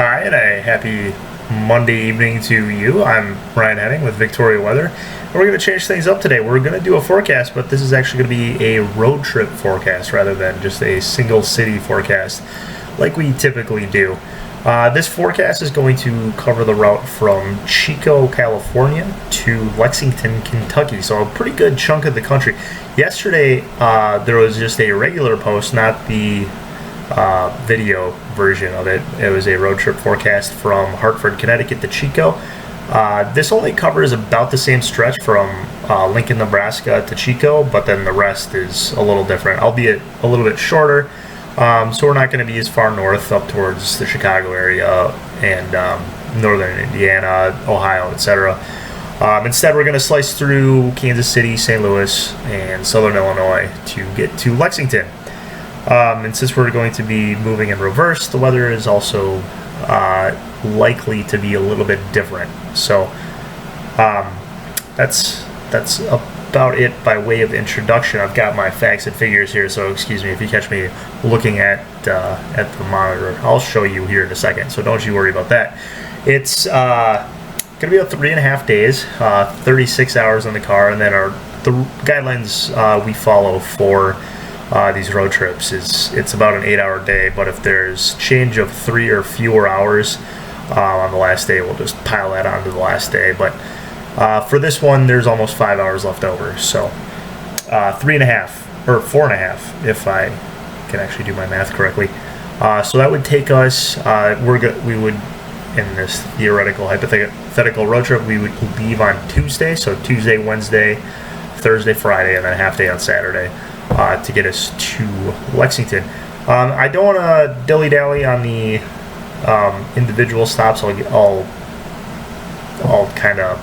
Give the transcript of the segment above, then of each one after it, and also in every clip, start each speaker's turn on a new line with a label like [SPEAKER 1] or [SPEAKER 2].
[SPEAKER 1] Hi, and a happy Monday evening to you. I'm Ryan Henning with Victoria Weather, and we're going to change things up today. We're going to do a forecast, but this is actually going to be a road trip forecast rather than just a single city forecast like we typically do. This forecast is going to cover the route from Chico, California to Lexington, Kentucky, so a pretty good chunk of the country. Yesterday, there was just a regular post, not the video version of it. It was a road trip forecast from Hartford, Connecticut to Chico. This only covers about the same stretch from Lincoln, Nebraska to Chico, but then the rest is a little different, albeit a little bit shorter. So we're not going to be as far north up towards the Chicago area and northern Indiana, Ohio, etc. Instead, we're going to slice through Kansas City, St. Louis, and southern Illinois to get to Lexington. And since we're going to be moving in reverse, the weather is also likely to be a little bit different. So that's about it by way of introduction. I've got my facts and figures here, so excuse me if you catch me looking at the monitor. I'll show you here in a second, so don't you worry about that. It's going to be about 3.5 days, 36 hours in the car, and then the guidelines we follow for these road trips is it's about an 8-hour day, but if there's change of 3 or fewer hours on the last day, we'll just pile that onto the last day. But for this one, there's almost 5 hours left over, so 3.5 or 4.5 if I can actually do my math correctly. So that would take us. We would, in this theoretical hypothetical road trip, we would leave on Tuesday. So Tuesday, Wednesday, Thursday, Friday, and then a half day on Saturday to get us to Lexington. I don't want to dilly-dally on the individual stops. I'll kind of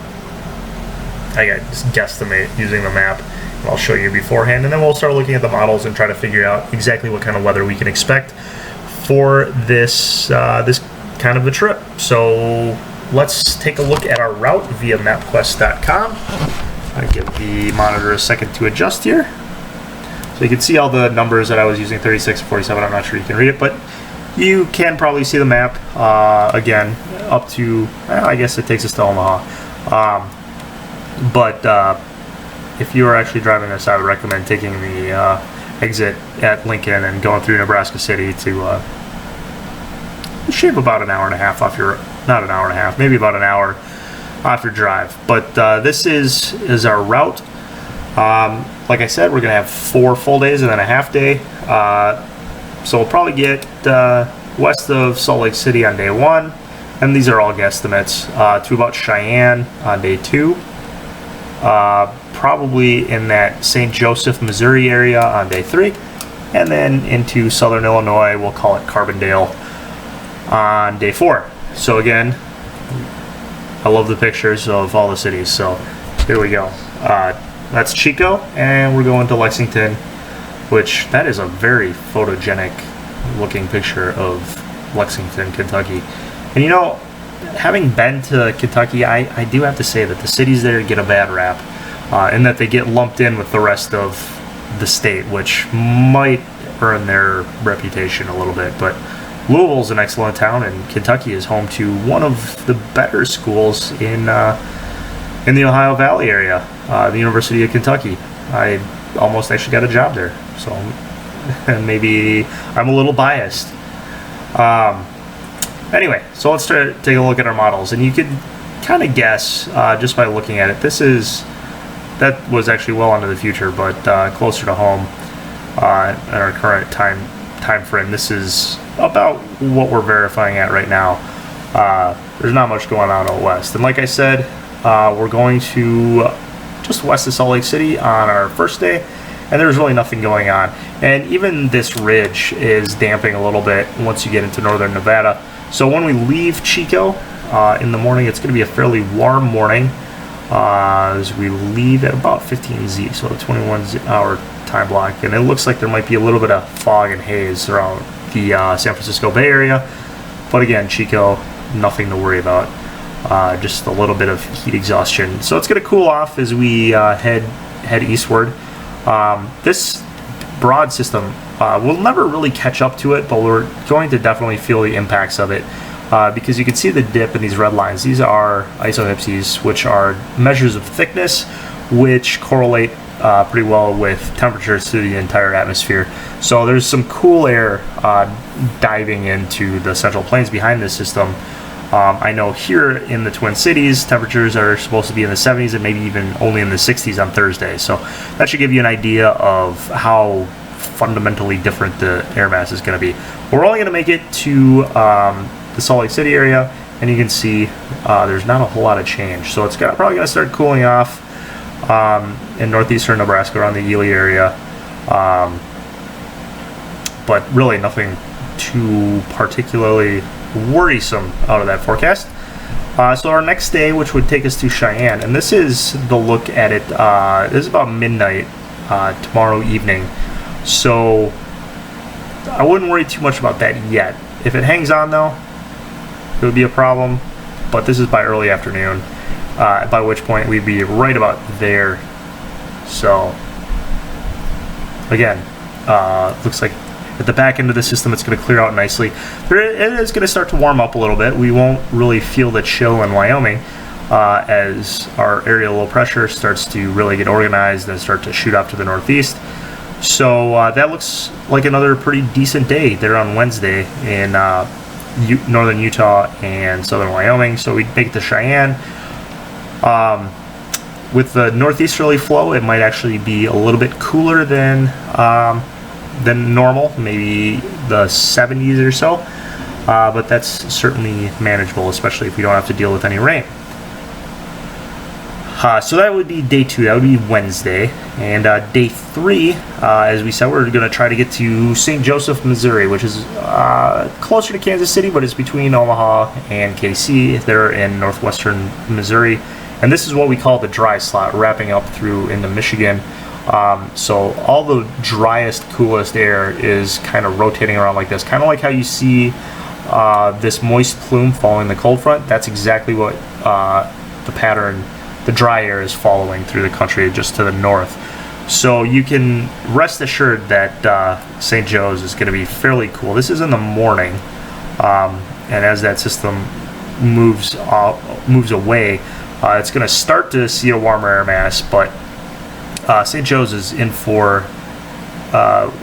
[SPEAKER 1] just guesstimate using the map. And I'll show you beforehand, and then we'll start looking at the models and try to figure out exactly what kind of weather we can expect for this kind of a trip. So let's take a look at our route via MapQuest.com. I'll give the monitor a second to adjust here. So you can see all the numbers that I was using, 36, 47. I'm not sure you can read it, but you can probably see the map. Again, up to, I guess it takes us to Omaha. But if you are actually driving this, I would recommend taking the exit at Lincoln and going through Nebraska City to shave about an hour and a half off your, not an hour and a half, maybe about an hour off your drive. But this is our route. Like I said, we're going to have 4 full days and then a half day. So we'll probably get west of Salt Lake City on day 1. And these are all guesstimates. To about Cheyenne on day 2. Probably in that St. Joseph, Missouri area on day 3. And then into southern Illinois, we'll call it Carbondale, on day 4. So again, I love the pictures of all the cities. So here we go. That's Chico, and we're going to Lexington, which that is a very photogenic looking picture of Lexington, Kentucky. And you know, having been to Kentucky, I do have to say that the cities there get a bad rap, in that they get lumped in with the rest of the state, which might earn their reputation a little bit. But Louisville's an excellent town, and Kentucky is home to one of the better schools in the Ohio Valley area, the University of Kentucky. I almost actually got a job there, so maybe I'm a little biased. Anyway, so let's take a look at our models, and you could kind of guess just by looking at it. That was actually well into the future, but closer to home at our current time frame. This is about what we're verifying at right now. There's not much going on out west, and like I said, we're going to just west of Salt Lake City on our first day, and there's really nothing going on. And even this ridge is damping a little bit once you get into northern Nevada. So when we leave Chico in the morning, it's going to be a fairly warm morning as we leave at about 15 Z, so a 21-hour time block. And it looks like there might be a little bit of fog and haze around the San Francisco Bay Area. But again, Chico, nothing to worry about. Just a little bit of heat exhaustion. So it's going to cool off as we head eastward. This broad system, we'll never really catch up to it, but we're going to definitely feel the impacts of it because you can see the dip in these red lines. These are isohypses, which are measures of thickness, which correlate pretty well with temperatures through the entire atmosphere. So there's some cool air diving into the central plains behind this system. I know here in the Twin Cities, temperatures are supposed to be in the 70s and maybe even only in the 60s on Thursday. So that should give you an idea of how fundamentally different the air mass is going to be. We're only going to make it to the Salt Lake City area, and you can see there's not a whole lot of change. So it's probably going to start cooling off in northeastern Nebraska around the Ely area. But really nothing too particularly worrisome out of that forecast. So our next day, which would take us to Cheyenne, and this is the look at it. This is about midnight tomorrow evening. So I wouldn't worry too much about that yet. If it hangs on though, it would be a problem. But this is by early afternoon, by which point we'd be right about there. So again, looks like at the back end of the system it's going to clear out nicely. It is going to start to warm up a little bit. We won't really feel the chill in Wyoming as our area low pressure starts to really get organized and start to shoot off to the northeast. So that looks like another pretty decent day there on Wednesday in northern Utah and southern Wyoming. So we make it to Cheyenne. With the northeasterly flow, it might actually be a little bit cooler than normal, maybe the 70s or so, but that's certainly manageable, especially if we don't have to deal with any rain. So that would be day 2, that would be Wednesday, and day 3, as we said, we're going to try to get to St. Joseph, Missouri, which is closer to Kansas City, but it's between Omaha and KC. They're in northwestern Missouri, and this is what we call the dry slot, wrapping up through into Michigan. So all the driest, coolest air is kind of rotating around like this, kind of like how you see this moist plume following the cold front. That's exactly what the pattern, the dry air is following through the country just to the north. So you can rest assured that St. Joe's is going to be fairly cool. This is in the morning, and as that system moves away, it's going to start to see a warmer air mass, but St. Joe's is in for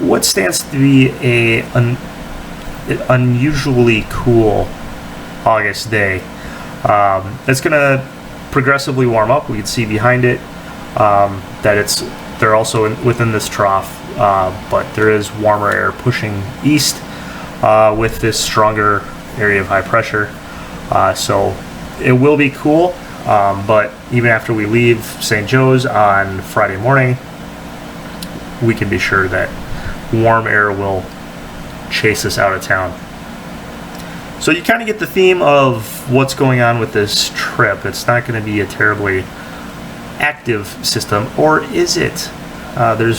[SPEAKER 1] what stands to be an unusually cool August day. It's going to progressively warm up. We can see behind it that they're also within this trough, but there is warmer air pushing east with this stronger area of high pressure. So it will be cool. But even after we leave St. Joe's on Friday morning, we can be sure that warm air will chase us out of town. So you kind of get the theme of what's going on with this trip. It's not going to be a terribly active system, or is it? The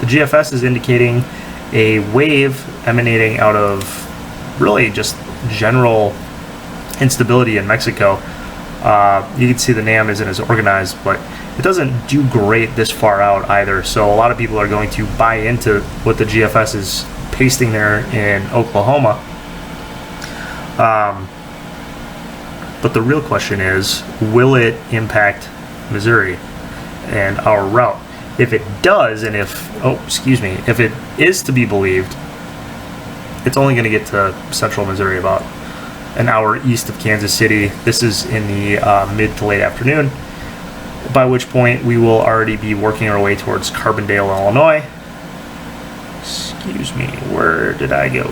[SPEAKER 1] GFS is indicating a wave emanating out of really just general instability in Mexico. You can see the NAM isn't as organized, but it doesn't do great this far out either. So a lot of people are going to buy into what the GFS is pasting there in Oklahoma. But the real question is, will it impact Missouri and our route? If it does, and if it is to be believed, it's only going to get to central Missouri about an hour east of Kansas City. This is in the mid to late afternoon, by which point we will already be working our way towards Carbondale, Illinois. Excuse me, where did I go?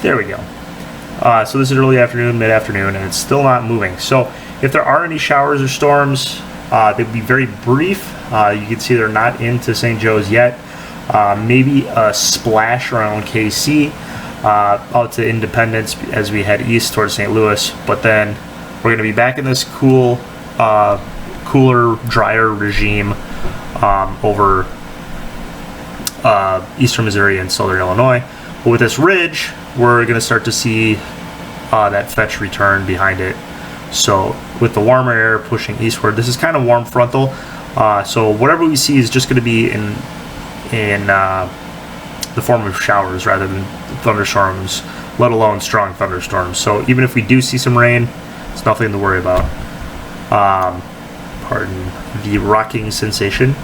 [SPEAKER 1] There we go. So this is early afternoon, mid-afternoon, and it's still not moving. So if there are any showers or storms, they'd be very brief. You can see they're not into St. Joe's yet. Maybe a splash around KC, out to Independence as we head east towards St. Louis. But then we're going to be back in this cooler, drier regime over eastern Missouri and southern Illinois. But with this ridge, we're going to start to see that fetch return behind it. So with the warmer air pushing eastward, this is kind of warm frontal. So whatever we see is just going to be in the form of showers rather than thunderstorms let alone strong thunderstorms. So even if we do see some rain, it's nothing to worry about. Pardon the rocking sensation.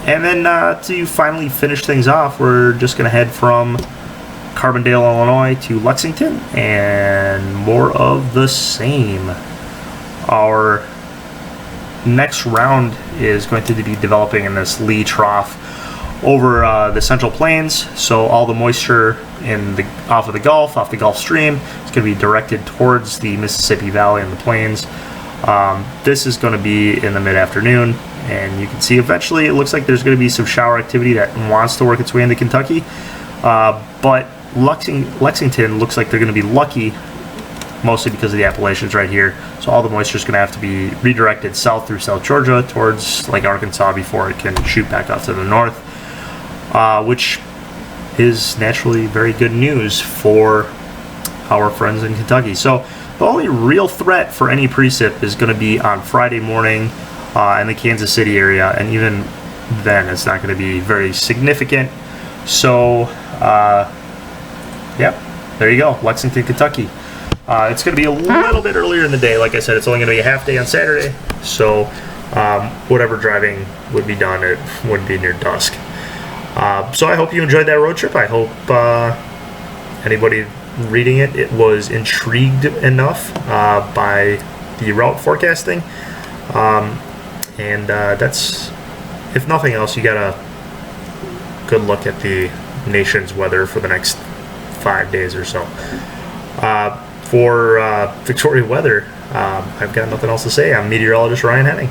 [SPEAKER 1] And then to finally finish things off, we're just going to head from Carbondale, Illinois to Lexington, and more of the same. Our next round is going to be developing in this lee trough over the Central Plains, so all the moisture off the Gulf Stream is going to be directed towards the Mississippi Valley and the plains. This is going to be in the mid-afternoon, and you can see eventually it looks like there's going to be some shower activity that wants to work its way into Kentucky, but Lexington looks like they're going to be lucky, mostly because of the Appalachians right here. So all the moisture is going to have to be redirected south through South Georgia towards Lake Arkansas before it can shoot back off to the north, which is naturally very good news for our friends in Kentucky. So the only real threat for any precip is going to be on Friday morning in the Kansas City area, and even then it's not going to be very significant. So yep, there you go, Lexington, Kentucky. It's going to be a little bit earlier in the day. Like I said, it's only going to be a half day on Saturday, so whatever driving would be done, it wouldn't be near dusk. So I hope you enjoyed that road trip. I hope anybody reading it was intrigued enough by the route forecasting. And that's, if nothing else, you got a good look at the nation's weather for the next 5 days or so. For Victoria Weather, I've got nothing else to say. I'm meteorologist Ryan Henning.